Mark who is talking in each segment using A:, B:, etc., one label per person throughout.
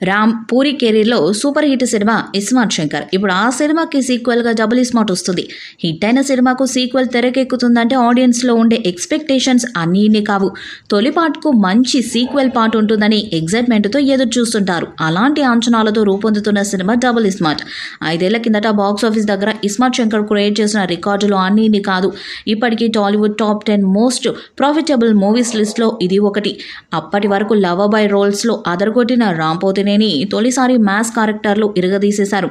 A: రామ్ పూరి కెరీర్లో super hit cinema iSmart Shankar. ఇప్పుడు ఆ సినిమాకి సీక్వెల్గా డబుల్ ఇస్మార్ట్ వస్తుంది. హిట్ అయిన సినిమాకు సీక్వెల్ తెరకెక్కుతుందంటే ఆడియన్స్లో ఉండే ఎక్స్పెక్టేషన్స్ అన్నీ ఇన్ని కావు. తొలి పార్ట్కు మంచి సీక్వెల్ పార్ట్ ఉంటుందని ఎగ్జైట్మెంట్తో ఎదురు చూస్తుంటారు. అలాంటి అంచనాలతో రూపొందుతున్న సినిమా డబుల్ ఇస్మార్ట్. 5 ఏళ్ల కిందట బాక్స్ ఆఫీస్ దగ్గర ఇస్మార్ట్ శంకర్ క్రియేట్ చేసిన రికార్డులు అన్నీ ఇన్ని కాదు. ఇప్పటికీ Tollywood top 10 most profitable movies లిస్ట్లో ఇది ఒకటి. అప్పటి వరకు లవ్ బాయ్ రోల్స్లో అదరగొట్టిన రామ్ పోతినేని తొలిసారి మాస్ క్యారెక్టర్లు ఇరగదీసేశారు.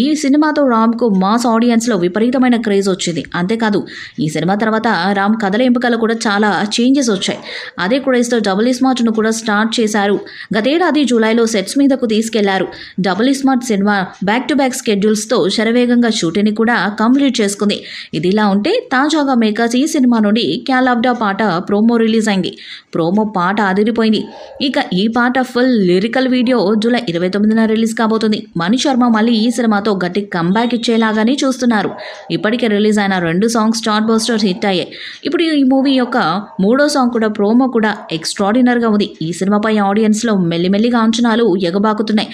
A: ఈ సినిమాతో రామ్కు మాస్ ఆడియన్స్లో విపరీతమైన క్రేజ్ వచ్చింది. అంతేకాదు ఈ సినిమా తర్వాత రామ్ కథల ఎంపికలు కూడా చాలా చేంజెస్ వచ్చాయి. అదే క్రేజ్తో డబుల్ ఇస్మార్ట్ను కూడా స్టార్ట్ చేశారు. గతేడాది జూలైలో సెట్స్ మీదకు తీసుకెళ్లారు. Double iSmart cinema back to back స్కెడ్యూల్స్తో శరవేగంగా షూటింగ్ని కూడా కంప్లీట్ చేసుకుంది. ఇదిలా ఉంటే తాజాగా మేకర్స్ ఈ సినిమా నుండి క్యాలాబ్డా పాట ప్రోమో రిలీజ్ అయింది. ప్రోమో పాట అదిరిపోయింది. ఇక ఈ పాట ఫుల్ లిరికల్ వీడియో జూలై 29న రిలీజ్ కాబోతుంది. మణి శర్మ మళ్ళీ ఈ సినిమాతో గట్టి కంబ్యాక్ ఇచ్చేలాగానే చూస్తున్నారు. ఇప్పటికే రిలీజ్ అయిన 2 సాంగ్స్ స్టార్ బస్టర్స్ హిట్ అయ్యాయి. ఇప్పుడు ఈ మూవీ యొక్క 3వ సాంగ్ కూడా ప్రోమో కూడా ఎక్స్ట్రాడినరీగా ఉంది. ఈ సినిమాపై ఆడియన్స్లో మెల్లిమెల్లిగా అంచనాలు ఎగబాకుతున్నాయి.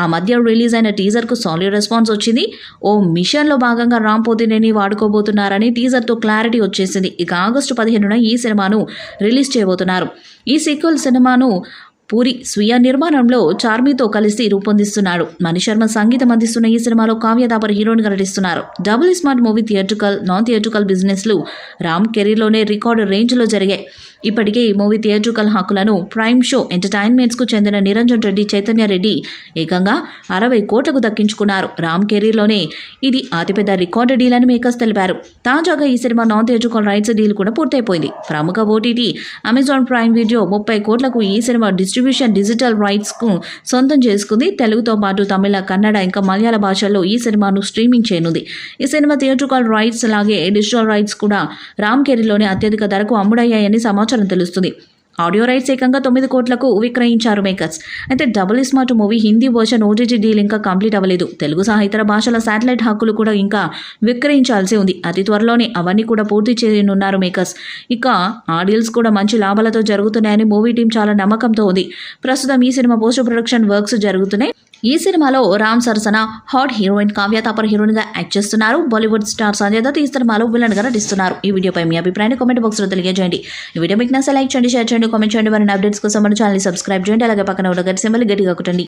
A: ఆ మధ్య రిలీజ్ అయిన టీజర్కు సాలిడ్ రెస్పాన్స్ వచ్చింది. ఓ మిషన్లో భాగంగా రామ్ పోతినేని వాడుకోబోతున్నారని టీజర్తో క్లారిటీ వచ్చేసింది. ఇక ఆగస్టు 15న ఈ సినిమాను రిలీజ్ చేయబోతున్నారు. ఈ సీక్వెల్ సినిమాను పూరి స్వీయ నిర్మాణంలో చార్మీతో కలిసి రూపొందిస్తున్నాడు. మణి శర్మ సంగీతం అందిస్తున్న ఈ సినిమాలో కావ్య తాపర్ హీరోయిన్గా నటిస్తున్నారు. Double smart movie theatrical, non theatrical బిజినెస్లు రామ్ కెరీర్లోనే రికార్డు రేంజ్లో జరిగాయి. ఇప్పటికే ఈ మూవీ థియేట్రికల్ హక్కులను ప్రైమ్ షో ఎంటర్టైన్మెంట్స్కు చెందిన నిరంజన్ రెడ్డి, చైతన్య రెడ్డి ఏకంగా 60 కోట్లకు దక్కించుకున్నారు. రామ్ కెరీర్లోనే ఇది అతిపెద్ద రికార్డు డీల్ అని మేకర్స్ తెలిపారు. తాజాగా ఈ cinema non theatrical rights deal కూడా పూర్తయిపోయింది. ప్రముఖ ఓటీటీ అమెజాన్ ప్రైమ్ వీడియో 30 కోట్లకు ఈ సినిమా డిస్ట్రిబ్యూషన్ డిజిటల్ రైట్స్కు సొంతం చేసుకుంది. తెలుగుతో పాటు తమిళ, కన్నడ ఇంకా మలయాళ భాషల్లో ఈ సినిమాను స్ట్రీమింగ్ చేయనుంది. ఈ సినిమా థియేట్రికల్ రైట్స్ అలాగే డిజిటల్ రైట్స్ కూడా రామ్ కెరీర్లోనే అత్యధిక ధరకు అమ్ముడయ్యాయని సమాచారం తెలుస్తుంది. ఆడియో రైట్స్ ఏకంగా 9 కోట్లకు విక్రయించారు మేకర్స్. అయితే double smart movie Hindi version OTT deal ఇంకా కంప్లీట్ అవ్వలేదు. తెలుగు సహా ఇతర భాషల శాటిలైట్ హక్కులు కూడా ఇంకా విక్రయించాల్సి ఉంది. అతి త్వరలోనే అవన్నీ కూడా పూర్తి చేయనున్నారు మేకర్స్. ఇక ఆ డీల్స్ కూడా మంచి లాభాలతో జరుగుతున్నాయని మూవీ టీం చాలా నమ్మకంతో ఉంది. ప్రస్తుతం ఈ సినిమా పోస్ట్ ప్రొడక్షన్ వర్క్స్ జరుగుతున్నాయి. ఈ సినిమాలో రామ్ సరసన హాట్ హీరోయిన్ కావ్య తాపర్ హీరోయిన్గా యాక్ట్ చేస్తున్నారు. బాలీవుడ్ స్టార్ సంజయ్ దత్ ఈ సినిమాలో విలన్గా నటిస్తున్నారు. ఈ వీడియోపై మీ అభిప్రాయాన్ని కామెంట్ బాక్స్లో తెలియజేయండి. ఈ వీడియో మీకు నచ్చితే లైక్ చేయండి, షేర్ చేయండి, కామెంట్ చేయండి. మరిన్ని అప్డేట్స్ కోసం మన ఛానల్ని సబ్స్క్రైబ్ చేయండి. అలాగే పక్కన ఉన్న గంట సింబల్ గట్టిగా కొట్టండి.